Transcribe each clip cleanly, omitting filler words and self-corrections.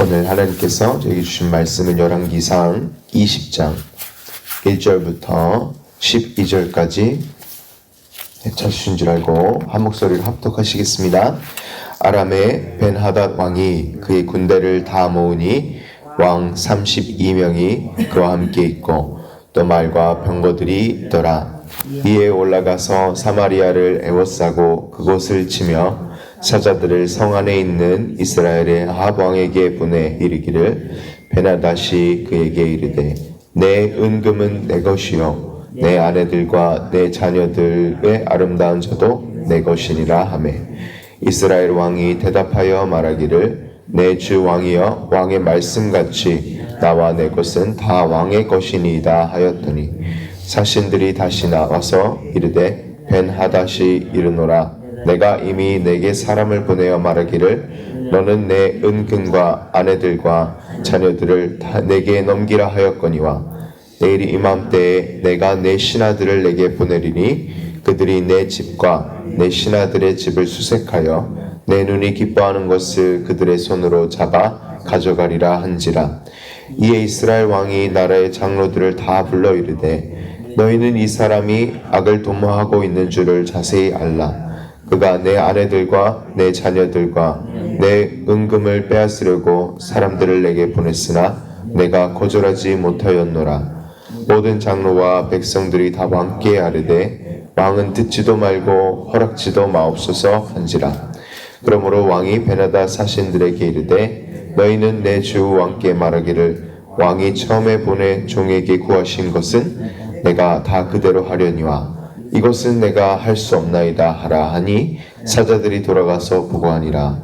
오늘 하나님께서 저에게 주신 말씀은 열왕기상 20장 1절부터 12절까지 찾으신 줄 알고 한 목소리를 합독하시겠습니다. 아람의 벤하닷 왕이 그의 군대를 다 모으니 왕 32명이 그와 함께 있고 또 말과 병거들이 있더라. 이에 올라가서 사마리아를 에워싸고 그곳을 치며 사자들을 성 안에 있는 이스라엘의 아합 왕에게 보내 이르기를 벤하닷이 그에게 이르되 내 은금은 내 것이요 내 아내들과 내 자녀들의 아름다운 자도 내 것이니라 하매 이스라엘 왕이 대답하여 말하기를 내 주 왕이여 왕의 말씀같이 나와 내 것은 다 왕의 것이니이다 하였더니 사신들이 다시 나와서 이르되 벤하닷이 이르노라 내가 이미 내게 사람을 보내어 말하기를 너는 내 은금과 아내들과 자녀들을 다 내게 넘기라 하였거니와 내일 이맘때에 내가 내 신하들을 내게 보내리니 그들이 내 집과 내 신하들의 집을 수색하여 내 눈이 기뻐하는 것을 그들의 손으로 잡아 가져가리라 한지라. 이에 이스라엘 왕이 나라의 장로들을 다 불러 이르되 너희는 이 사람이 악을 도모하고 있는 줄을 자세히 알라. 그가 내 아내들과 내 자녀들과 내 은금을 빼앗으려고 사람들을 내게 보냈으나 내가 거절하지 못하였노라. 모든 장로와 백성들이 다 왕께 아뢰되 왕은 듣지도 말고 허락지도 마옵소서 한지라. 그러므로 왕이 벤하닷 사신들에게 이르되 너희는 내 주 왕께 말하기를 왕이 처음에 보내 종에게 구하신 것은 내가 다 그대로 하려니와 이것은 내가 할 수 없나이다 하라 하니 사자들이 돌아가서 보고하니라.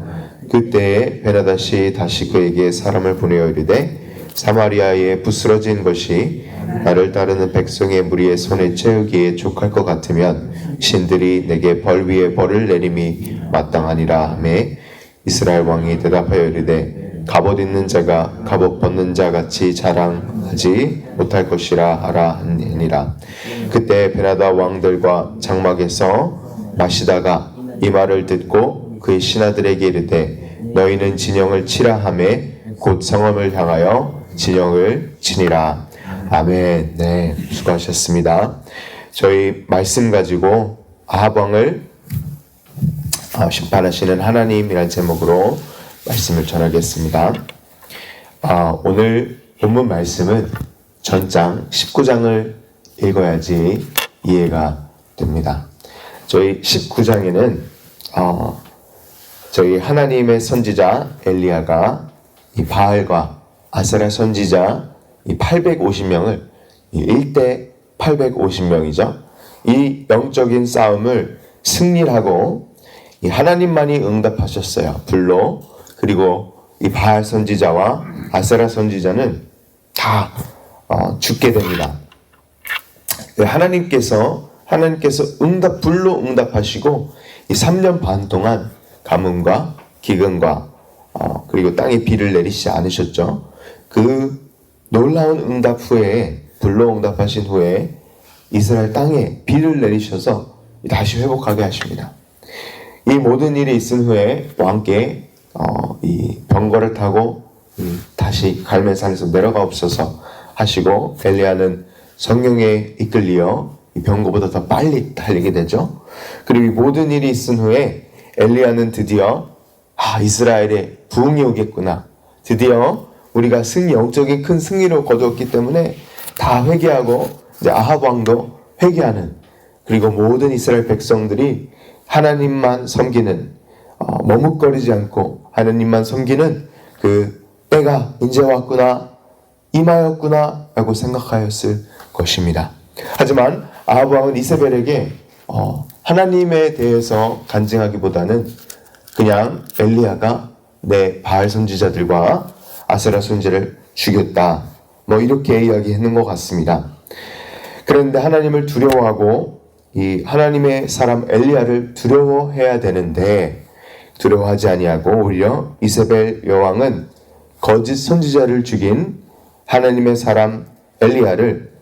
그때에 벤하닷이 다시 그에게 사람을 보내어 이르되 사마리아에 부스러진 것이 나를 따르는 백성의 무리의 손에 채우기에 족할 것 같으면 신들이 내게 벌 위에 벌을 내림이 마땅하니라 하매 이스라엘 왕이 대답하여 이르되 갑옷 있는 자가 갑옷 벗는 자 같이 자랑하지 못할 것이라 하라 하니라. 그때 벤하닷 왕들과 장막에서 마시다가 이 말을 듣고 그의 신하들에게 이르되 너희는 진영을 치라 하매 곧 성읍을 향하여 진영을 치니라. 아멘. 네, 수고하셨습니다. 저희 말씀 가지고 아합 왕을 심판하시는 하나님이라는 제목으로 말씀을 전하겠습니다. 오늘 본문 말씀은 전장 19장을 읽어야지 이해가 됩니다. 저희 19장에는 저희 하나님의 선지자 엘리야가 이 바알과 아세라 선지자 이 850명을 1대 850명이죠. 이 영적인 싸움을 승리하고 이 하나님만이 응답하셨어요. 불로. 그리고 이 바알 선지자와 아세라 선지자는 다 죽게 됩니다. 하나님께서 불로 응답하시고 이 3년 반 동안 가뭄과 기근과 그리고 땅에 비를 내리시지 않으셨죠. 그 놀라운 응답 후에 불로 응답하신 후에 이스라엘 땅에 비를 내리셔서 다시 회복하게 하십니다. 이 모든 일이 있은 후에 왕께 이 병거를 타고 다시 갈멜산에서 내려가옵소서 하시고 엘리야는 성령에 이끌리어 이 병거보다 더 빨리 달리게 되죠. 그리고 이 모든 일이 있은 후에 엘리야는 드디어 이스라엘에 부흥이 오겠구나. 드디어 우리가 영적인 큰 승리를 거두었기 때문에 다 회개하고 이제 아합 왕도 회개하는, 그리고 모든 이스라엘 백성들이 하나님만 섬기는, 머뭇거리지 않고 하나님만 섬기는 그 때가 이제 왔구나, 임하였구나 라고 생각하였을 것입니다. 하지만 아합 왕은 이세벨에게 하나님에 대해서 간증하기보다는 그냥 엘리야가 내 바알 선지자들과 아세라 선지자를 죽였다, 이렇게 이야기했는 것 같습니다. 그런데 하나님을 두려워하고 이 하나님의 사람 엘리야를 두려워해야 되는데 두려워하지 아니하고 오히려 이세벨 여왕은 거짓 선지자를 죽인 하나님의 사람 엘리야를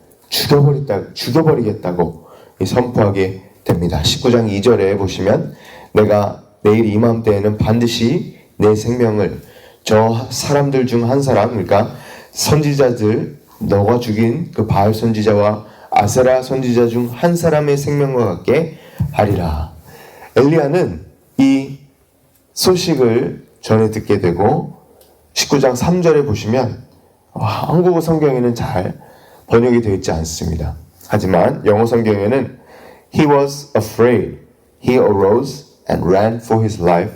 죽여버리겠다고 선포하게 됩니다. 19장 2절에 보시면 내가 내일 이맘때에는 반드시 내 생명을 저 사람들 중 한 사람, 그러니까 선지자들, 너가 죽인 그 바알 선지자와 아세라 선지자 중 한 사람의 생명과 같게 하리라. 엘리야는 이 소식을 전해 듣게 되고 19장 3절에 보시면 한국어 성경에는 잘 번역이 되어 있지 않습니다. 하지만 영어 성경에는 He was afraid. He arose and ran for his life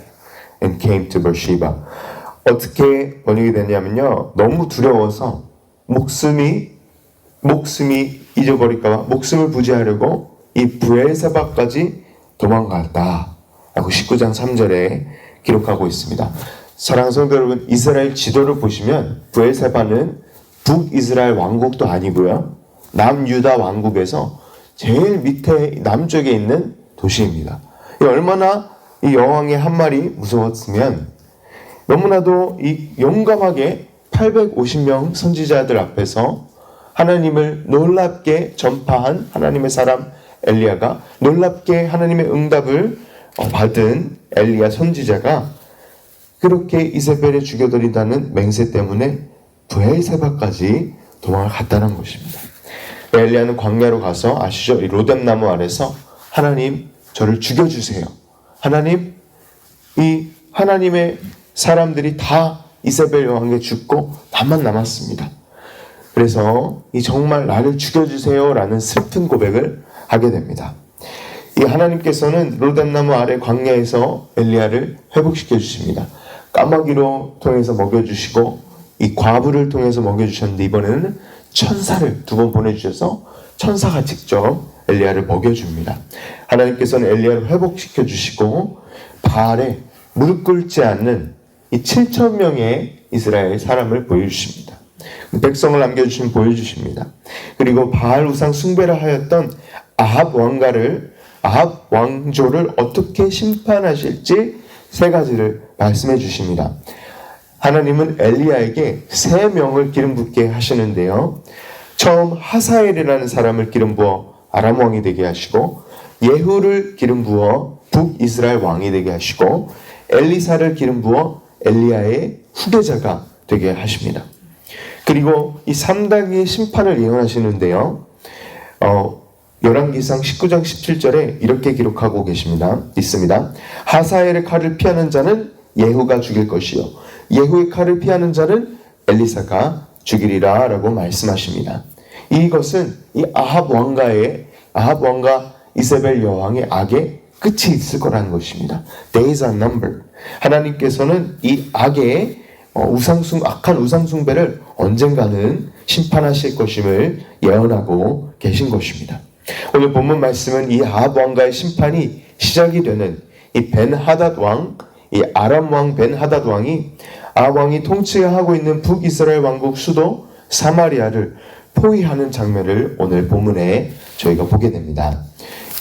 and came to Beersheba. 어떻게 번역이 되냐면요. 너무 두려워서 목숨이 잊어버릴까봐 목숨을 부지하려고 이 브엘세바까지 도망갔다. 라고 19장 3절에 기록하고 있습니다. 사랑하는 성도 여러분, 이스라엘 지도를 보시면 브엘세바는 북이스라엘 왕국도 아니고요. 남유다 왕국에서 제일 밑에 남쪽에 있는 도시입니다. 얼마나 이 여왕의 한 말이 무서웠으면 너무나도 이 용감하게 850명 선지자들 앞에서 하나님을 놀랍게 전파한 하나님의 사람 엘리야가 놀랍게 하나님의 응답을 받은 엘리야 선지자가 그렇게 이세벨을 죽여버린다는 맹세 때문에 브엘세바까지 도망을 갔다는 것입니다. 엘리야는 광야로 가서 아시죠? 이 로뎀나무 아래서 하나님 저를 죽여주세요. 하나님 이 하나님의 사람들이 다 이세벨 여왕에게 죽고 나만 남았습니다. 그래서 이 정말 나를 죽여주세요라는 슬픈 고백을 하게 됩니다. 이 하나님께서는 로뎀나무 아래 광야에서 엘리야를 회복시켜 주십니다. 까마귀로 통해서 먹여주시고 이 과부를 통해서 먹여주셨는데 이번에는 천사를 2번 보내주셔서 천사가 직접 엘리야를 먹여줍니다. 하나님께서는 엘리야를 회복시켜 주시고 바알에 무릎 꿇지 않는 이 7,000명의 이스라엘 사람을 보여주십니다. 백성을 남겨주시면 보여주십니다. 그리고 바알 우상 숭배를 하였던 아합 왕조를 어떻게 심판하실지 3가지를 말씀해 주십니다. 하나님은 엘리야에게 3명을 기름 붓게 하시는데요. 처음 하사엘이라는 사람을 기름 부어 아람 왕이 되게 하시고 예후를 기름 부어 북이스라엘 왕이 되게 하시고 엘리사를 기름 부어 엘리야의 후계자가 되게 하십니다. 그리고 이 3단계의 심판을 예언하시는데요. 열왕기상 19장 17절에 이렇게 기록하고 있습니다. 하사엘의 칼을 피하는 자는 예후가 죽일 것이요 예후의 칼을 피하는 자는 엘리사가 죽이리라 라고 말씀하십니다. 이것은 이 아합 왕과 이세벨 여왕의 악의 끝이 있을 거라는 것입니다. Days are numbered. 하나님께서는 이 악의 악한 우상숭배를 언젠가는 심판하실 것임을 예언하고 계신 것입니다. 오늘 본문 말씀은 이 아합 왕가의 심판이 시작이 되는 이 벤하닷 왕, 이 아람 왕 벤하닷 왕이 아합 왕이 통치하고 있는 북이스라엘 왕국 수도 사마리아를 포위하는 장면을 오늘 본문에 저희가 보게 됩니다.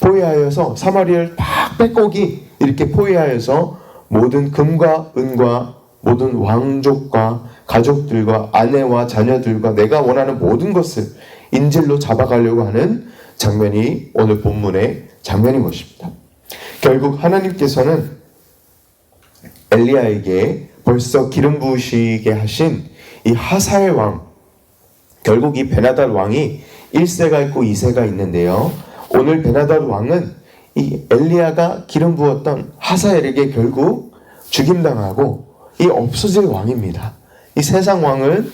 포위하여서 사마리아를 막 빼곡이 이렇게 포위하여서 모든 금과 은과 모든 왕족과 가족들과 아내와 자녀들과 내가 원하는 모든 것을 인질로 잡아가려고 하는 장면이 오늘 본문의 장면인 것입니다. 결국 하나님께서는 엘리야에게 벌써 기름 부으시게 하신 이 하사엘 왕, 결국 이 베나닷 왕이 1세가 있고 2세가 있는데요. 오늘 베나닷 왕은 이 엘리야가 기름 부었던 하사엘에게 결국 죽임당하고 이 없어질 왕입니다. 이 세상 왕은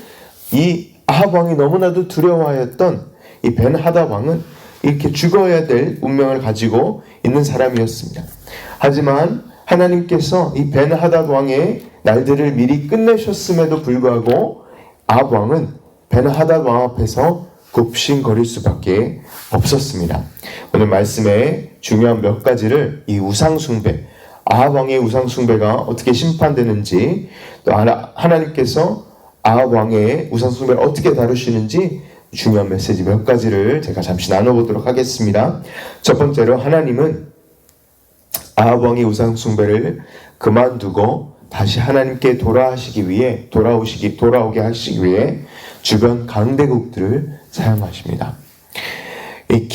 이 아합 왕이 너무나도 두려워하였던 이 벤하닷 왕은 이렇게 죽어야 될 운명을 가지고 있는 사람이었습니다. 하지만 하나님께서 이 벤하닷 왕의 날들을 미리 끝내셨음에도 불구하고 아합 왕은 벤하닷 왕 앞에서 굽신거릴 수밖에 없었습니다. 오늘 말씀에 중요한 몇 가지를 이 우상숭배, 아합 왕의 우상숭배가 어떻게 심판되는지, 또 하나님께서 아합 왕의 우상숭배를 어떻게 다루시는지 중요한 메시지 몇 가지를 제가 잠시 나눠보도록 하겠습니다. 첫 번째로 하나님은 아합 왕의 우상숭배를 그만두고 다시 하나님께 돌아오게 하시기 위해 주변 강대국들을 사용하십니다. 이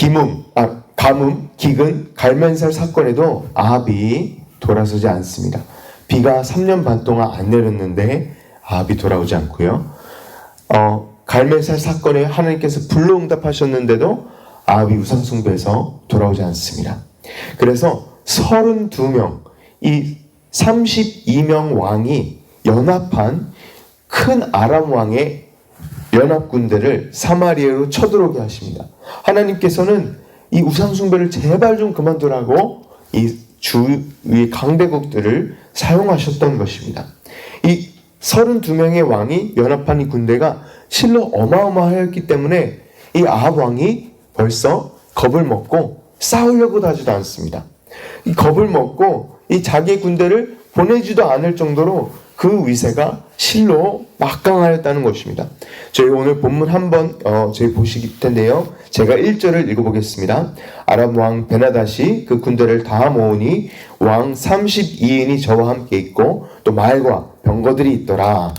가뭄, 기근, 갈면살 사건에도 아합이 돌아서지 않습니다. 비가 3년 반 동안 안 내렸는데 아합이 돌아오지 않고요. 갈멜살 사건에 하나님께서 불로응답하셨는데도 아합이 우상숭배에서 돌아오지 않습니다. 그래서 32명, 이 32명 왕이 연합한 큰 아람 왕의 연합군대를 사마리아로 쳐들어오게 하십니다. 하나님께서는 이 우상숭배를 제발 좀 그만두라고 이 주위 강대국들을 사용하셨던 것입니다. 이 32명의 왕이 연합한 이 군대가 실로 어마어마하였기 때문에 이 아합 왕이 벌써 겁을 먹고 싸우려고도 하지도 않습니다. 이 겁을 먹고 이 자기의 군대를 보내지도 않을 정도로 그 위세가 실로 막강하였다는 것입니다. 저희 오늘 본문 한번 저희 보실 텐데요. 제가 1절을 읽어보겠습니다. 아람 왕 베나닷이 그 군대를 다 모으니 왕 32인이 저와 함께 있고 또 말과 병거들이 있더라.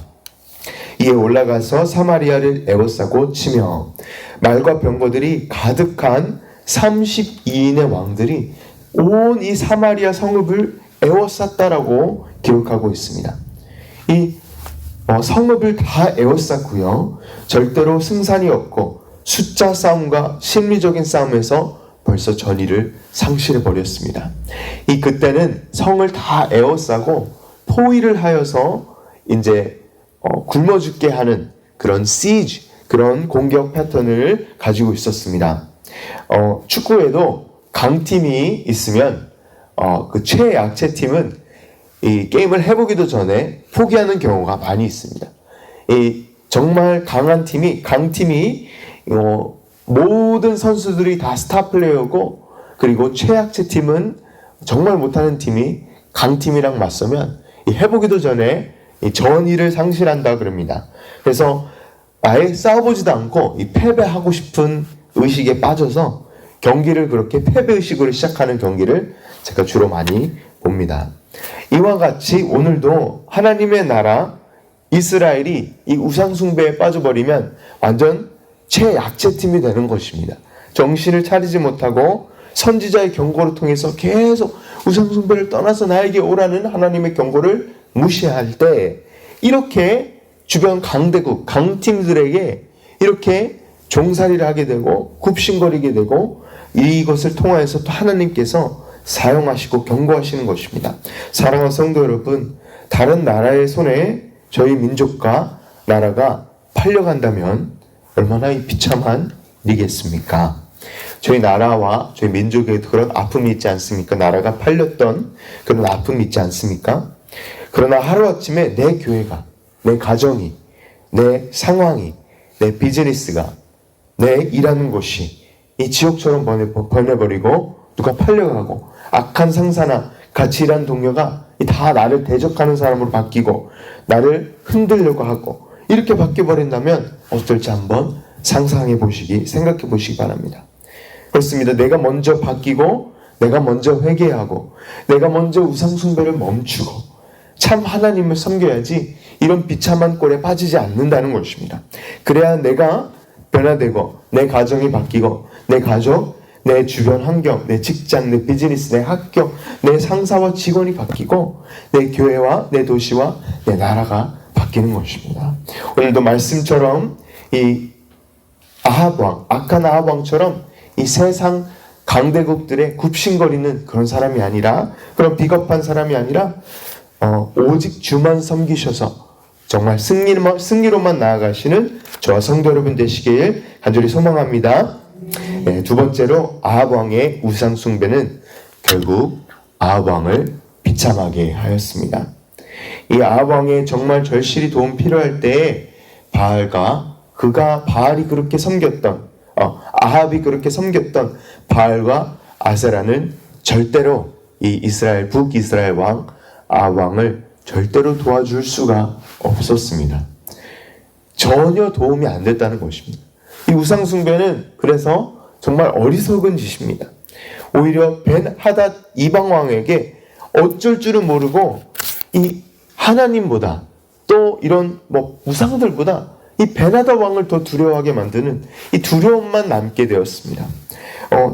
이에 올라가서 사마리아를 에워싸고 치며 말과 병거들이 가득한 32인의 왕들이 온 이 사마리아 성읍을 에워쌌다라고 기록하고 있습니다. 이 성읍을 다 에워쌌고요. 절대로 승산이 없고 숫자 싸움과 심리적인 싸움에서 벌써 전의를 상실해 버렸습니다. 이 그때는 성을 다 에워싸고 포위를 하여서 이제 굶어 죽게 하는 그런 siege, 그런 공격 패턴을 가지고 있었습니다. 축구에도 강팀이 있으면 그 최약체 팀은 이 게임을 해보기도 전에 포기하는 경우가 많이 있습니다. 이 정말 강한 팀이 강팀이 모든 선수들이 다 스타 플레이어고 그리고 최약체 팀은 정말 못하는 팀이 강팀이랑 맞서면 해보기도 전에 전의를 상실한다 그럽니다. 그래서 아예 싸워보지도 않고 이 패배하고 싶은 의식에 빠져서 경기를 그렇게 패배의식으로 시작하는 경기를 제가 주로 많이 봅니다. 이와 같이 오늘도 하나님의 나라 이스라엘이 이 우상숭배에 빠져버리면 완전 최약체팀이 되는 것입니다. 정신을 차리지 못하고 선지자의 경고를 통해서 계속 우상숭배를 떠나서 나에게 오라는 하나님의 경고를 무시할 때 이렇게 주변 강대국, 강팀들에게 이렇게 종살이를 하게 되고 굽신거리게 되고 이것을 통하여서 또 하나님께서 사용하시고 경고하시는 것입니다. 사랑하는 성도 여러분, 다른 나라의 손에 저희 민족과 나라가 팔려간다면 얼마나 비참한 일이겠습니까? 저희 나라와 저희 민족에 그런 아픔이 있지 않습니까? 나라가 팔렸던 그런 아픔이 있지 않습니까? 그러나 하루아침에 내 교회가, 내 가정이, 내 상황이, 내 비즈니스가, 내 일하는 곳이 이 지옥처럼 변해버리고 누가 팔려가고 악한 상사나 같이 일하는 동료가 다 나를 대적하는 사람으로 바뀌고 나를 흔들려고 하고 이렇게 바뀌어버린다면 어떨지 한번 생각해 보시기 바랍니다. 그렇습니다. 내가 먼저 바뀌고 내가 먼저 회개하고 내가 먼저 우상숭배를 멈추고 참 하나님을 섬겨야지 이런 비참한 꼴에 빠지지 않는다는 것입니다. 그래야 내가 변화되고 내 가정이 바뀌고 내 가족, 내 주변 환경, 내 직장, 내 비즈니스, 내 학교, 내 상사와 직원이 바뀌고 내 교회와 내 도시와 내 나라가 바뀌는 것입니다. 오늘도 말씀처럼 이 아합왕, 악한 아합왕처럼 이 세상 강대국들의 굽신거리는 그런 사람이 아니라 그런 비겁한 사람이 아니라 오직 주만 섬기셔서 정말 승리로만 나아가시는 저와 성도 여러분 되시길 간절히 소망합니다. 네, 두 번째로 아합 왕의 우상 숭배는 결국 아합 왕을 비참하게 하였습니다. 이 아합 왕의 정말 절실히 도움 필요할 때에 바알이 그렇게 섬겼던 아합이 그렇게 섬겼던 바알과 아세라는 절대로 이 북이스라엘 왕 아합 왕을 절대로 도와줄 수가 없었습니다. 전혀 도움이 안 됐다는 것입니다. 이 우상 숭배는 그래서 정말 어리석은 짓입니다. 오히려 벤하닷 이방 왕에게 어쩔 줄은 모르고 이 하나님보다 또 이런 우상들보다 이 벤하닷 왕을 더 두려워하게 만드는 이 두려움만 남게 되었습니다.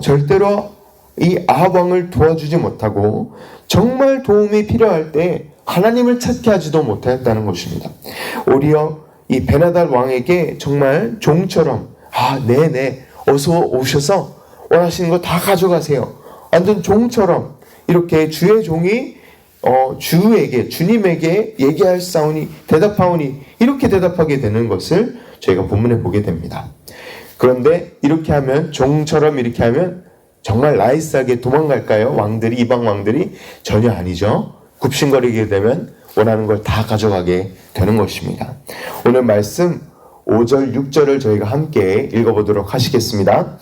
절대로 이 아합 왕을 도와주지 못하고 정말 도움이 필요할 때 하나님을 찾게 하지도 못하였다는 것입니다. 오히려 이 베나달 왕에게 정말 종처럼 네네 어서 오셔서 원하시는 거 다 가져가세요. 완전 종처럼 이렇게 주의 종이 주님에게 얘기할 사오니 대답하오니 이렇게 대답하게 되는 것을 저희가 본문에 보게 됩니다. 그런데 이렇게 하면 종처럼 이렇게 하면 정말 나이스하게 도망갈까요? 왕들이 이방 왕들이 전혀 아니죠. 굽신거리게 되면 원하는 걸 다 가져가게 되는 것입니다. 오늘 말씀 5절 6절을 저희가 함께 읽어보도록 하시겠습니다.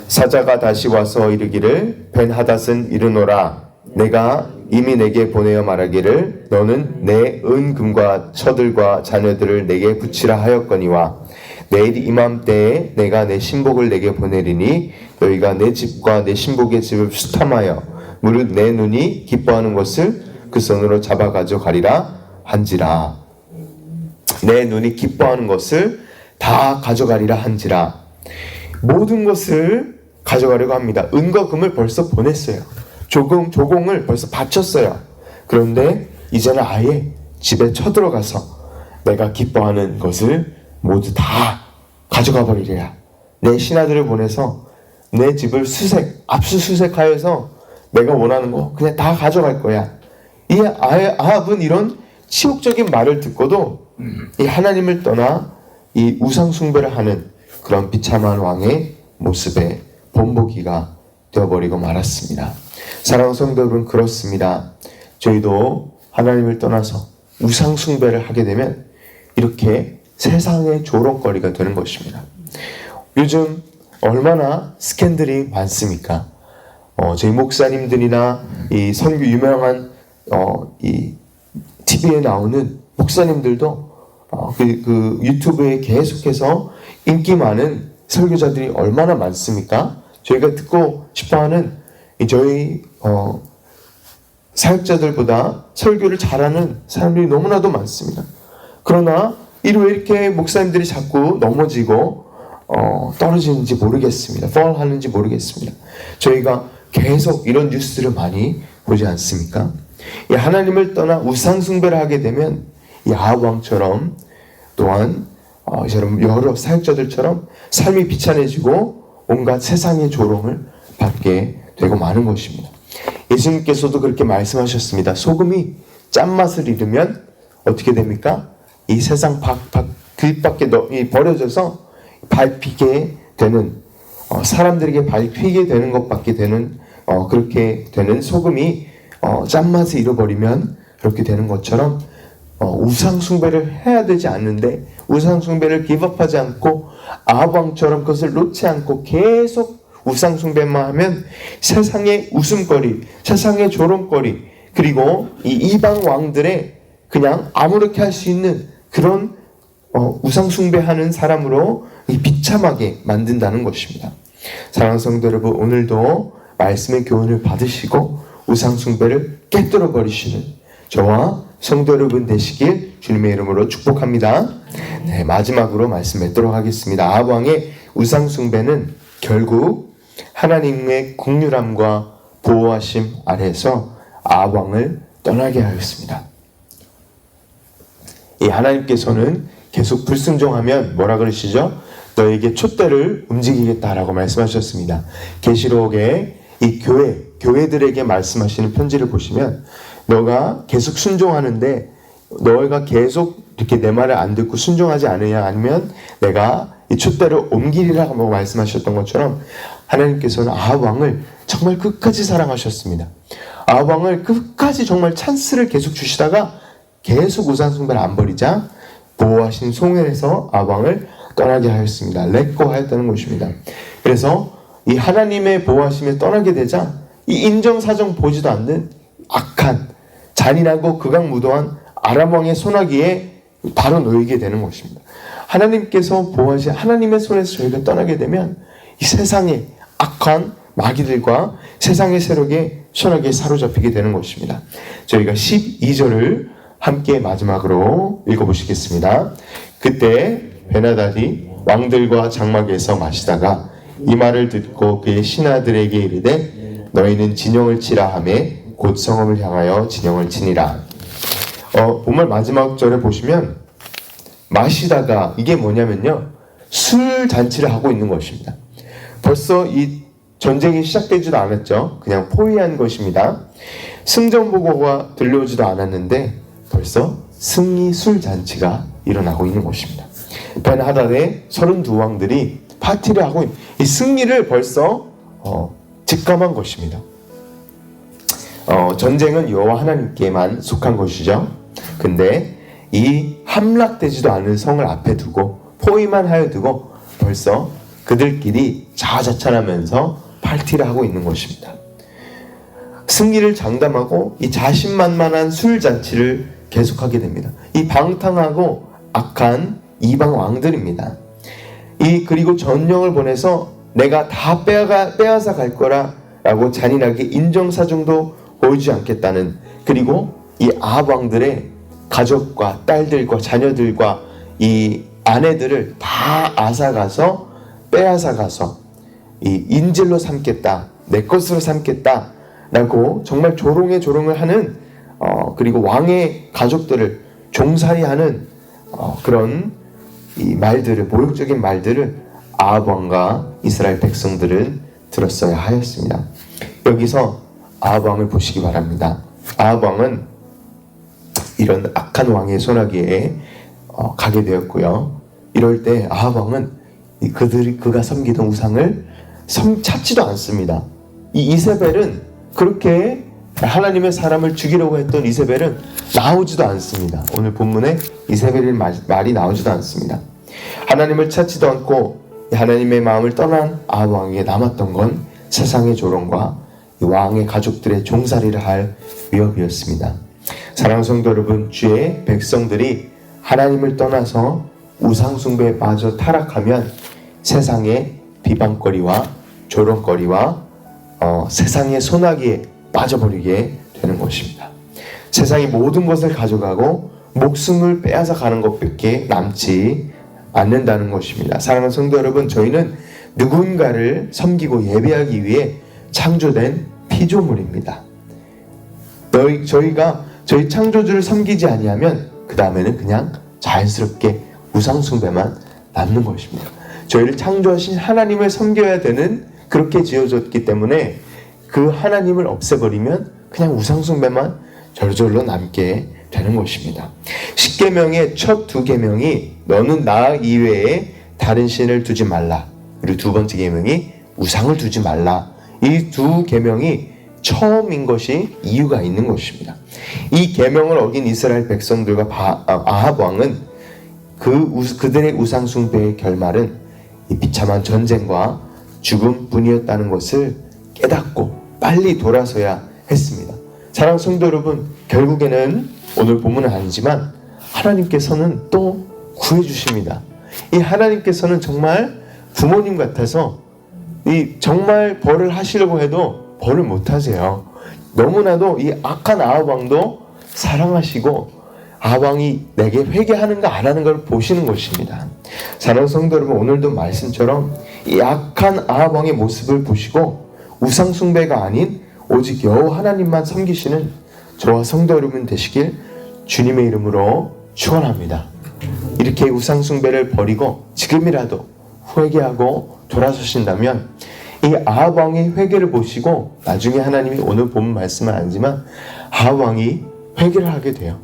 사자가 다시 와서 이르기를 벤하닷은 이르노라 내가 이미 내게 보내어 말하기를 너는 내 은금과 처들과 자녀들을 내게 붙이라 하였거니와 내일 이맘때에 내가 내 신복을 내게 보내리니 너희가 내 집과 내 신복의 집을 수탐하여 무릇 내 눈이 기뻐하는 것을 그 손으로 잡아 가져가리라 한지라. 내 눈이 기뻐하는 것을 다 가져가리라 한지라. 모든 것을 가져가려고 합니다. 은과 금을 벌써 보냈어요. 조공을 벌써 바쳤어요. 그런데 이제는 아예 집에 쳐들어가서 내가 기뻐하는 것을 모두 다 가져가 버리랴. 내 신하들을 보내서 내 집을 압수수색하여서 내가 원하는 거 그냥 다 가져갈 거야. 이 아합은 이런 치욕적인 말을 듣고도 이 하나님을 떠나 이 우상 숭배를 하는 그런 비참한 왕의 모습에 본보기가 되어버리고 말았습니다. 사랑하는 성도 여러분, 그렇습니다. 저희도 하나님을 떠나서 우상 숭배를 하게 되면 이렇게 세상의 조롱거리가 되는 것입니다. 요즘 얼마나 스캔들이 많습니까? 저희 목사님들이나 이 선교 유명한 이 TV에 나오는 목사님들도 그 유튜브에 계속해서 인기 많은 설교자들이 얼마나 많습니까? 저희가 듣고 싶어하는 저희 사역자들보다 설교를 잘하는 사람들이 너무나도 많습니다. 그러나 왜 이렇게 목사님들이 자꾸 넘어지고 떨어지는지 모르겠습니다. fall 하는지 모르겠습니다. 저희가 계속 이런 뉴스들을 많이 보지 않습니까? 이 하나님을 떠나 우상 숭배를 하게 되면 이 아합 왕처럼 또한 여러 사역자들처럼 삶이 비참해지고 온갖 세상의 조롱을 받게 되고 마는 것입니다. 예수님께서도 그렇게 말씀하셨습니다. 소금이 짠맛을 잃으면 어떻게 됩니까? 이 세상 길 밖에 버려져서 밟히게 되는 사람들에게 밟히게 되는 것밖에 되는 그렇게 되는 소금이 짠맛을 잃어버리면 그렇게 되는 것처럼 우상 숭배를 해야 되지 않는데 우상 숭배를 기법하지 않고 아합왕처럼 그것을 놓지 않고 계속 우상 숭배만 하면 세상의 웃음거리, 세상의 조롱거리, 그리고 이 이방 왕들의 그냥 아무렇게 할 수 있는 그런 우상 숭배하는 사람으로 비참하게 만든다는 것입니다. 사랑하는 성도 여러분, 오늘도 말씀의 교훈을 받으시고 우상 숭배를 깨뜨려 버리시는 저와 성도 여러분 되시길 주님의 이름으로 축복합니다. 네, 마지막으로 말씀 맺도록 하겠습니다. 아합 왕의 우상 숭배는 결국 하나님의 긍휼함과 보호하심 아래에서 아합 왕을 떠나게 하였습니다. 이 하나님께서는 계속 불순종하면 뭐라 그러시죠? 너에게 촛대를 움직이겠다라고 말씀하셨습니다. 계시록에 이 교회들에게 말씀하시는 편지를 보시면 너가 계속 순종하는데 너희가 계속 이렇게 내 말을 안 듣고 순종하지 않으냐 아니면 내가 이 촛대를 옮기리라고 말씀하셨던 것처럼 하나님께서는 아합 왕을 정말 끝까지 사랑하셨습니다. 아합 왕을 끝까지 정말 찬스를 계속 주시다가 계속 우상 숭배를 안 버리자 보호하신 송해에서 아합 왕을 떠나게 하였습니다. 렛고 하였다는 것입니다. 그래서 이 하나님의 보호하심에 떠나게 되자 이 인정사정 보지도 않는 악한 잔인하고 극악무도한 아람 왕의 손아귀에 바로 놓이게 되는 것입니다. 하나님께서 보호하신 하나님의 손에서 저희가 떠나게 되면 이 세상의 악한 마귀들과 세상의 세력에 손아귀에 사로잡히게 되는 것입니다. 저희가 12절을 함께 마지막으로 읽어보시겠습니다. 그때 베나달이 왕들과 장막에서 마시다가 이 말을 듣고 그의 신하들에게 이르되 너희는 진영을 치라 하매 곧 성읍을 향하여 진영을 치니라. 본문 마지막 절에 보시면 마시다가 이게 뭐냐면요, 술 잔치를 하고 있는 것입니다. 벌써 이 전쟁이 시작되지도 않았죠. 그냥 포위한 것입니다. 승전보고가 들려오지도 않았는데 벌써 승리 술 잔치가 일어나고 있는 것입니다. 벤하닷의 32왕들이 파티를 하고 이 승리를 벌써 직감한 것입니다. 전쟁은 여호와 하나님께만 속한 것이죠. 근데 이 함락되지도 않은 성을 앞에 두고 포위만 하여 두고 벌써 그들끼리 자아자찬하면서 파티를 하고 있는 것입니다. 승리를 장담하고 이 자신만만한 술잔치를 계속하게 됩니다. 이 방탕하고 악한 이방 왕들입니다. 그리고 전령을 보내서 내가 다 빼앗아 갈 거라 라고 잔인하게 인정사정도 보이지 않겠다는, 그리고 이 아합 왕들의 가족과 딸들과 자녀들과 이 아내들을 다 앗아가서 빼앗아가서 이 인질로 삼겠다, 내 것으로 삼겠다 라고 정말 조롱을 하는, 그리고 왕의 가족들을 종살이하는 그런 이 말들을, 모욕적인 말들을 아합 왕과 이스라엘 백성들은 들었어야 하였습니다. 여기서 아합 왕을 보시기 바랍니다. 아합 왕은 이런 악한 왕의 손아귀에 가게 되었고요. 이럴 때 아합 왕은 그가 섬기던 우상을 찾지도 않습니다. 이 이세벨은, 그렇게 하나님의 사람을 죽이려고 했던 이세벨은 나오지도 않습니다. 오늘 본문에 이세벨의 말이 나오지도 않습니다. 하나님을 찾지도 않고 하나님의 마음을 떠난 아합 왕에게 남았던 건 세상의 조롱과 왕의 가족들의 종살이를 할 위협이었습니다. 사랑하는 성도 여러분, 주의 백성들이 하나님을 떠나서 우상숭배에 빠져 타락하면 세상의 비방거리와 조롱거리와 세상의 소나기에 빠져버리게 되는 것입니다. 세상이 모든 것을 가져가고 목숨을 빼앗아 가는 것밖에 남지 않는다는 것입니다. 사랑하는 성도 여러분, 저희는 누군가를 섬기고 예배하기 위해 창조된 피조물입니다. 저희가 저희 창조주를 섬기지 아니하면 그 다음에는 그냥 자연스럽게 우상숭배만 남는 것입니다. 저희를 창조하신 하나님을 섬겨야 되는, 그렇게 지어졌기 때문에 그 하나님을 없애버리면 그냥 우상숭배만 절절로 남게 되는 것입니다. 십계명의 첫 2계명이 너는 나 이외에 다른 신을 두지 말라, 그리고 두 번째 계명이 우상을 두지 말라. 이 2계명이 처음인 것이 이유가 있는 것입니다. 이 계명을 어긴 이스라엘 백성들과 아합 왕은 그들의 우상숭배의 결말은 이 비참한 전쟁과 죽음뿐이었다는 것을 깨닫고 빨리 돌아서야 했습니다. 사랑하는 성도 여러분, 결국에는 오늘 본문은 아니지만 하나님께서는 또 구해주십니다. 이 하나님께서는 정말 부모님 같아서 정말 벌을 하시려고 해도 벌을 못하세요. 너무나도 이 악한 아합 왕도 사랑하시고 아합 왕이 내게 회개하는가 안 하는 걸 보시는 것입니다. 사랑하는 성도 여러분, 오늘도 말씀처럼 이 악한 아합 왕의 모습을 보시고 우상 숭배가 아닌 오직 여호와 하나님만 섬기시는 저와 성도 여러분 되시길 주님의 이름으로 축원합니다. 이렇게 우상 숭배를 버리고 지금이라도 회개하고 돌아서신다면 이 아합 왕의 회개를 보시고 나중에 하나님이 오늘 본 말씀은 아니지만 아합 왕이 회개를 하게 돼요.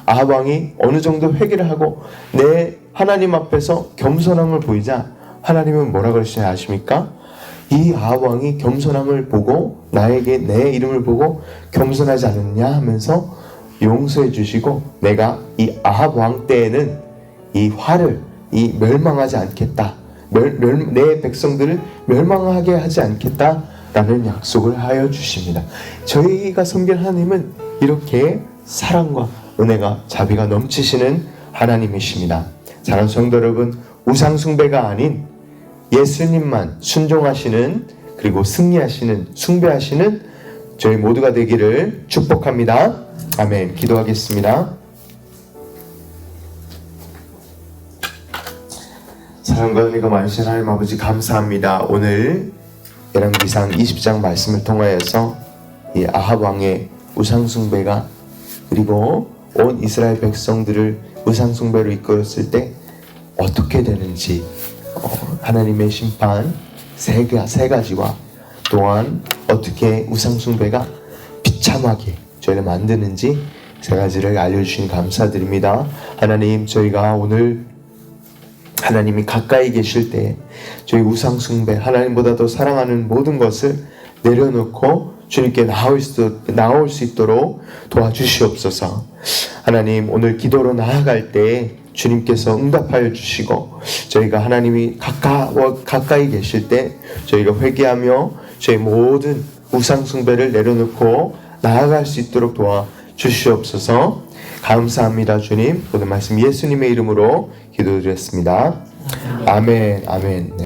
아합 왕이 어느 정도 회개를 하고 내 하나님 앞에서 겸손함을 보이자 하나님은 뭐라 그러시냐 아십니까? 이 아합 왕이 겸손함을 보고 나에게 내 이름을 보고 겸손하지 않았냐 하면서 용서해 주시고 내가 이 아합 왕 때에는 이 화를 멸망하지 않겠다. 내 백성들을 멸망하게 하지 않겠다라는 약속을 하여 주십니다. 저희가 섬길 하나님은 이렇게 사랑과 은혜가 자비가 넘치시는 하나님이십니다. 사랑하는 성도 여러분, 우상숭배가 아닌 예수님만 순종하시는, 그리고 승리하시는, 숭배하시는 저희 모두가 되기를 축복합니다. 아멘. 기도하겠습니다. 사랑과 은혜가 많으신 하나님 아버지, 감사합니다. 오늘 열왕기상 20장 말씀을 통하여서 이 아합 왕의 우상숭배가, 그리고 온 이스라엘 백성들을 우상숭배로 이끌었을 때 어떻게 되는지 하나님의 심판 세 가지와 또한 어떻게 우상숭배가 비참하게 저희를 만드는지 세 가지를 알려주신 감사드립니다. 하나님, 저희가 오늘 하나님이 가까이 계실 때 저희 우상숭배, 하나님보다 더 사랑하는 모든 것을 내려놓고 주님께 나올 수 있도록 도와주시옵소서. 하나님, 오늘 기도로 나아갈 때 주님께서 응답하여 주시고 저희가 하나님이 가까이 계실 때 저희가 회개하며 저희 모든 우상숭배를 내려놓고 나아갈 수 있도록 도와주시옵소서. 감사합니다. 주님, 오늘 말씀 예수님의 이름으로 기도드렸습니다. 아멘. 아멘. 네.